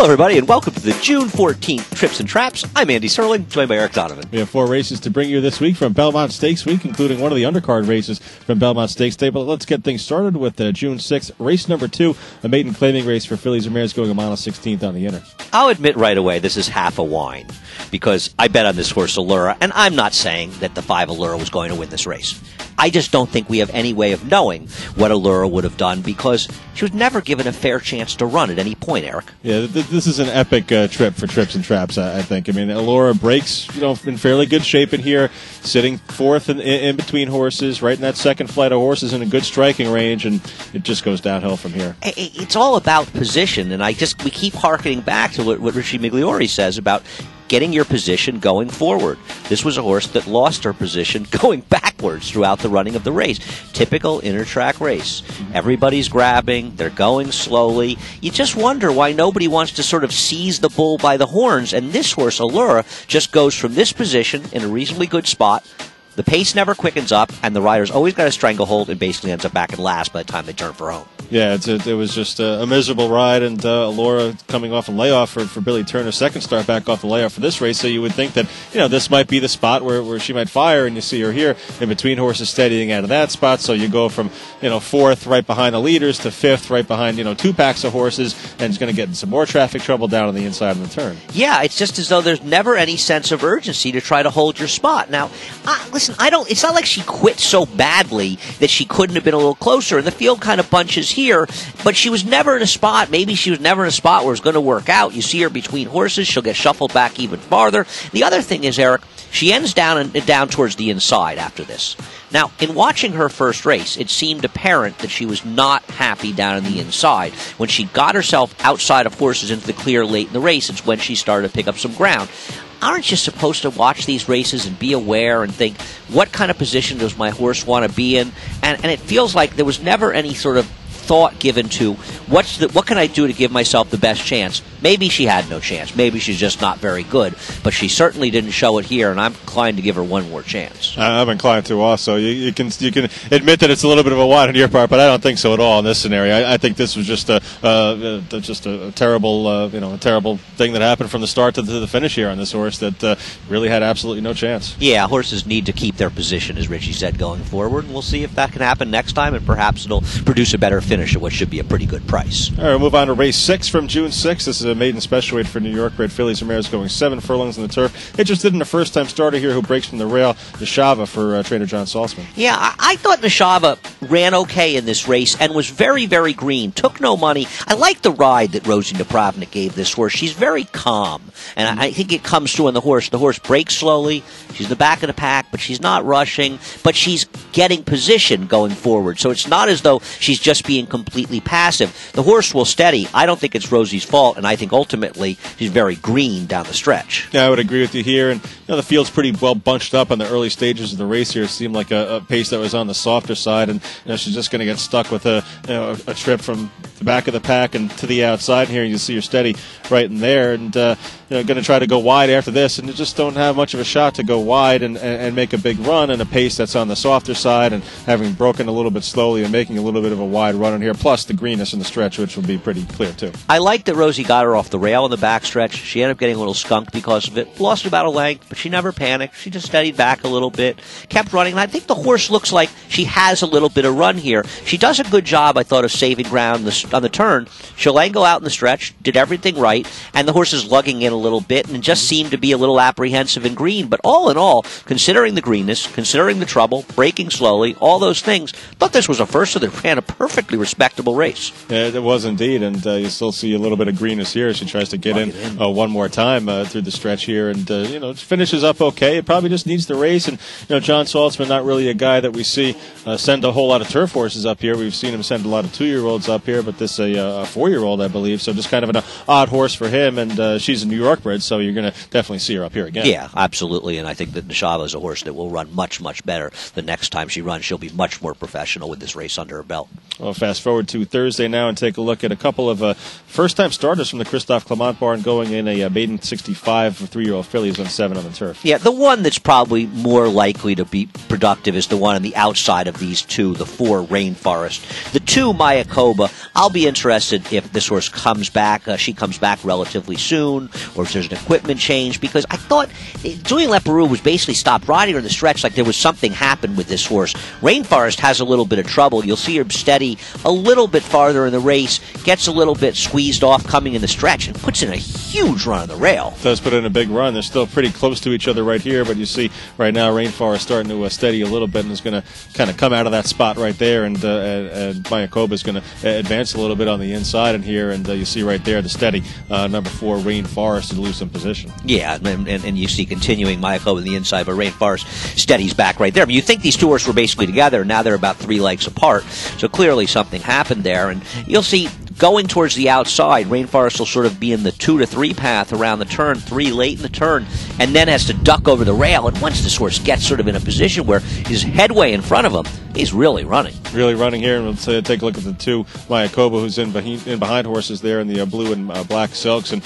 Hello, everybody, and welcome to the June 14th Trips and Traps. I'm Andy Serling, joined by Eric Donovan. We have 4 races to bring you this week from Belmont Stakes Week, including one of the undercard races from Belmont Stakes Day. But let's get things started with June 6th, race number 2, a maiden claiming race for fillies and mares going a mile 16th on the inner. I'll admit right away this is half a wine, because I bet on this horse Allura, and I'm not saying that the 5 Allura was going to win this race. I just don't think we have any way of knowing what Allura would have done, because she was never given a fair chance to run at any point, Eric. Yeah, this is an epic trip for Trips and Traps, I think. I mean, Allura breaks, in fairly good shape in here, sitting fourth in between horses, right in that second flight of horses in a good striking range, and it just goes downhill from here. It's all about position, and we keep hearkening back to what Richie Migliore says about getting your position going forward. This was a horse that lost her position going backwards throughout the running of the race. Typical inner-track race. Everybody's grabbing. They're going slowly. You just wonder why nobody wants to sort of seize the bull by the horns, and this horse, Allura, just goes from this position in a reasonably good spot. The pace never quickens up, and the rider's always got a stranglehold and basically ends up back in last by the time they turn for home. Yeah, it was just a miserable ride, and Allura coming off a layoff for Billy Turner's second start back off the layoff for this race, so you would think that, this might be the spot where she might fire, and you see her here in between horses steadying out of that spot, so you go from, fourth right behind the leaders to fifth right behind, 2 packs of horses, and it's going to get in some more traffic trouble down on the inside of the turn. Yeah, it's just as though there's never any sense of urgency to try to hold your spot. Now, listen, it's not like she quit so badly that she couldn't have been a little closer, and the field kind of bunches here, but she was never in a spot. Maybe she was never in a spot where it's going to work out. You see her between horses. She'll get shuffled back even farther. The other thing is, Eric, she ends down towards the inside after this. Now, in watching her first race, it seemed apparent that she was not happy down on the inside. When she got herself outside of horses into the clear late in the race, it's when she started to pick up some ground. Aren't you supposed to watch these races and be aware and think, what kind of position does my horse want to be in? And it feels like there was never any sort of thought given to what can I do to give myself the best chance. Maybe she had no chance. Maybe she's just not very good. But she certainly didn't show it here, and I'm inclined to give her one more chance. I'm inclined to also. You can admit that it's a little bit of a wide on your part, but I don't think so at all in this scenario. I think this was just a terrible a terrible thing that happened from the start to the finish here on this horse that really had absolutely no chance. Yeah, horses need to keep their position, as Richie said, going forward. And we'll see if that can happen next time, and perhaps it'll produce a better finish at what should be a pretty good price. All right, we'll move on to race 6 from June 6th. This is a maiden special weight for New York bred fillies and mares going 7 furlongs on the turf. Interested in a first-time starter here who breaks from the rail, Nishava for trainer John Saltzman. Yeah, I thought Nishava ran okay in this race and was very, very green. Took no money. I like the ride that Rosie Napravnik gave this horse. She's very calm, and I think it comes through on the horse. The horse breaks slowly. She's in the back of the pack, but she's not rushing, but she's getting position going forward. So it's not as though she's just being completely passive. The horse will steady. I don't think it's Rosie's fault, and I think ultimately she's very green down the stretch. Yeah, I would agree with you here. And the field's pretty well bunched up on the early stages of the race here. It seemed like a pace that was on the softer side, and she's just going to get stuck with a trip from the back of the pack and to the outside here. You see her steady right in there, and going to try to go wide after this, and you just don't have much of a shot to go wide and make a big run in a pace that's on the softer side, and having broken a little bit slowly and making a little bit of a wide run in here, plus the greenness in the stretch, which will be pretty clear too. I like that Rosie got her off the rail in the backstretch. She ended up getting a little skunked because of it. Lost about a length, but she never panicked. She just steadied back a little bit, kept running, and I think the horse looks like she has a little bit of run here. She does a good job, I thought, of saving ground on the turn. She'll angle out in the stretch, did everything right, and the horse is lugging in a little bit, and it just seemed to be a little apprehensive and green. But all in all, considering the greenness, considering the trouble, braking slowly, all those things, thought this was a first that ran a perfectly respectable race. Yeah, it was indeed, and you still see a little bit of greenness here. She tries to get in one more time through the stretch here, and finishes up okay. It probably just needs the race, and John Saltzman, not really a guy that we see send a whole lot of turf horses up here. We've seen him send a lot of 2-year-olds up here, but this a 4-year-old, I believe, so just kind of an odd horse for him, and she's a New York bred, so you're going to definitely see her up here again. Yeah, absolutely, and I think that Nishava is a horse that will run much, much better the next time she runs. She'll be much more professional with this race under her belt. Well, fast forward to Thursday now and take a look at a couple of first-time starters from the Christophe Clement barn going in a maiden 65 for 3-year-old fillies on 7 on the turf. Yeah, the one that's probably more likely to be productive is the one on the outside of these two, the 4 Rainforest. The 2 Mayakoba, I'll be interested if this horse comes back. She comes back relatively soon, or if there's an equipment change, because I thought Julian Leparoux was basically stopped riding her in the stretch like there was something happened with this horse. Rainforest has a little bit of trouble. You'll see her steady a little bit farther in the race, gets a little bit squeezed off coming in the stretch, and puts in a huge run on the rail. Does put in a big run. They're still pretty close to each other right here, but you see right now Rainforest starting to steady a little bit and is going to kind of come out of that spot right there, and Mayakoba is going to advance a little bit on the inside in here, and you see right there the steady number 4 Rainforest to lose some position. Yeah, and you see continuing Mayakoba on the inside, but Rainforest steadies back right there. I mean, you think these two horses were basically together, now they're about 3 legs apart, so clearly something happened there, and you'll see going towards the outside, Rainforest will sort of be in the 2 to 3 path around the turn, 3 late in the turn, and then has to duck over the rail. And once this horse gets sort of in a position where his headway in front of him, he's really running. Really running here, and we'll take a look at the 2 Mayakoba, who's in behind horses there in the blue and black silks, and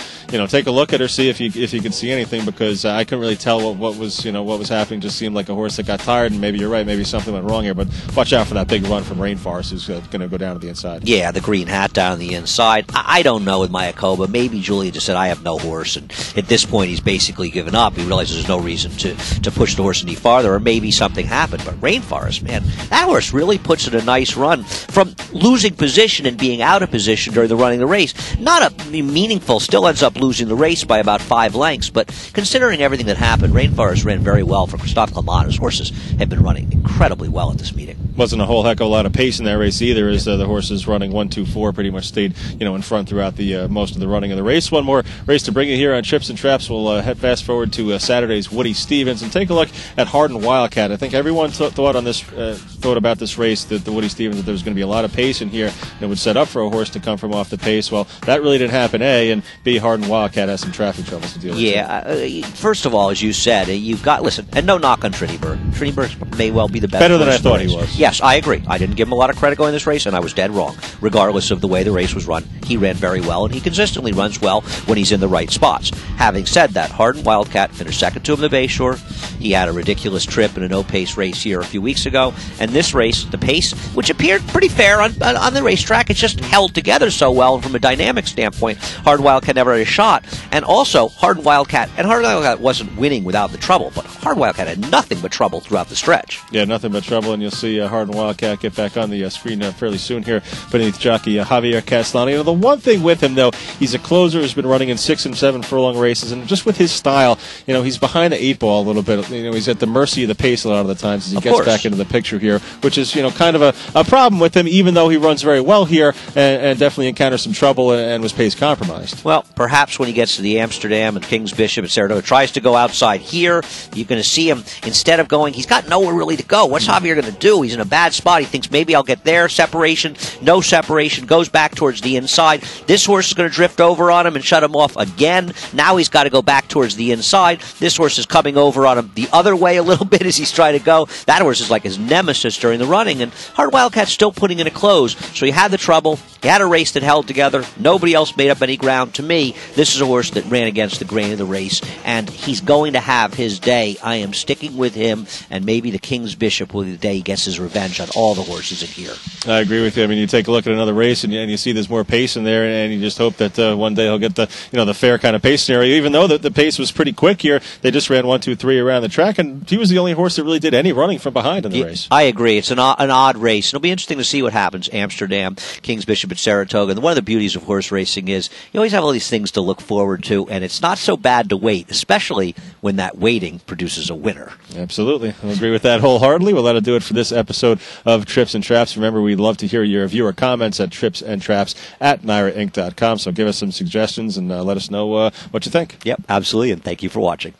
take a look at her, see if you can see anything, because I couldn't really tell what was happening. Just seemed like a horse that got tired, and maybe you're right, maybe something went wrong here. But watch out for that big run from Rainforest, who's going to go down to the inside. Yeah, the green hat down on the inside. I don't know with Mayakoba. Maybe Julian just said, I have no horse, and at this point he's basically given up. He realizes there's no reason to push the horse any farther, or maybe something happened. But Rainforest, man, that horse really puts in a nice run from losing position and being out of position during the running of the race. Not a meaningful, still ends up losing the race by about 5 lengths, but considering everything that happened, Rainforest ran very well for Christophe Clement. His horses have been running incredibly well at this meeting. Wasn't a whole heck of a lot of pace in that race either, as the horses running 1, 2, 4 pretty much stayed in front throughout the most of the running of the race. One more race to bring you here on Trips and Traps. We'll head fast forward to Saturday's Woody Stephens and take a look at Hardin Wildcat. I think everyone thought about this race, that the Woody Stephens, that there was going to be a lot of pace in here and it would set up for a horse to come from off the pace. Well, that really didn't happen, A, and B, Hardin Wildcat has some traffic troubles to deal with. Yeah, first of all, as you said, you've got, listen, and no knock on Trinity Bird. Trinity Bird may well be the best. Better than I thought he was. Yes, I agree. I didn't give him a lot of credit going this race, and I was dead wrong. Regardless of the way the race was run, he ran very well, and he consistently runs well when he's in the right spots. Having said that, Hardin Wildcat finished second to him in the Bayshore. He had a ridiculous trip in a no-pace race here a few weeks ago, and this race, the pace, which appeared pretty fair on the racetrack, it just held together so well from a dynamic standpoint. Hardin Wildcat never had a shot, and also Hardin Wildcat wasn't winning without the trouble, but Hardin Wildcat had nothing but trouble throughout the stretch. Yeah, nothing but trouble, and you'll see Hardin Wildcat get back on the screen fairly soon here beneath jockey Javier Castellani. The one thing with him, though, he's a closer who's been running in 6 and 7 furlong races, and just with his style, he's behind the 8 ball a little bit. He's at the mercy of the pace a lot of the times as he gets back into the picture here, which is kind of a problem with him, even though he runs very well here and definitely encounters some trouble and was pace compromised. Well, perhaps when he gets to the Amsterdam and King's Bishop and Saratoga, tries to go outside here, you're going to see him, instead of going, he's got nowhere really to go. What's Javier going to do? He's in a bad spot. He thinks maybe I'll get there. Separation, no separation, goes back towards the inside. This horse is going to drift over on him and shut him off again. Now he's got to go back towards the inside. This horse is coming over on him the other way a little bit as he's trying to go. That horse is like his nemesis during the running, and Hardin Wildcat's still putting in a close. So he had the trouble. He had a race that held together. Nobody else made up any ground. To me, this is a horse that ran against the grain of the race, and he's going to have his day. I am sticking with him, and maybe the King's Bishop will be the day he gets his revenge on all the horses in here. I agree with you. I mean, you take a look at another race, and you see there's more pace in there, and you just hope that one day he'll get the fair kind of pace scenario. Even though the pace was pretty quick here, they just ran 1, 2, 3 around the track, and he was the only horse that really did any running from behind in the race. I agree. It's an odd race. It'll be interesting to see what happens. Amsterdam, King's Bishop at Saratoga. And one of the beauties of horse racing is you always have all these things to look forward to, and it's not so bad to wait, especially when that waiting produces a winner. Absolutely. I agree with that wholeheartedly. Well, that'll do it for this episode of Trips and Traps. Remember, we'd love to hear your viewer comments at tripsandtraps@NYRAInc.com. So give us some suggestions and let us know what you think. Yep, absolutely. And thank you for watching.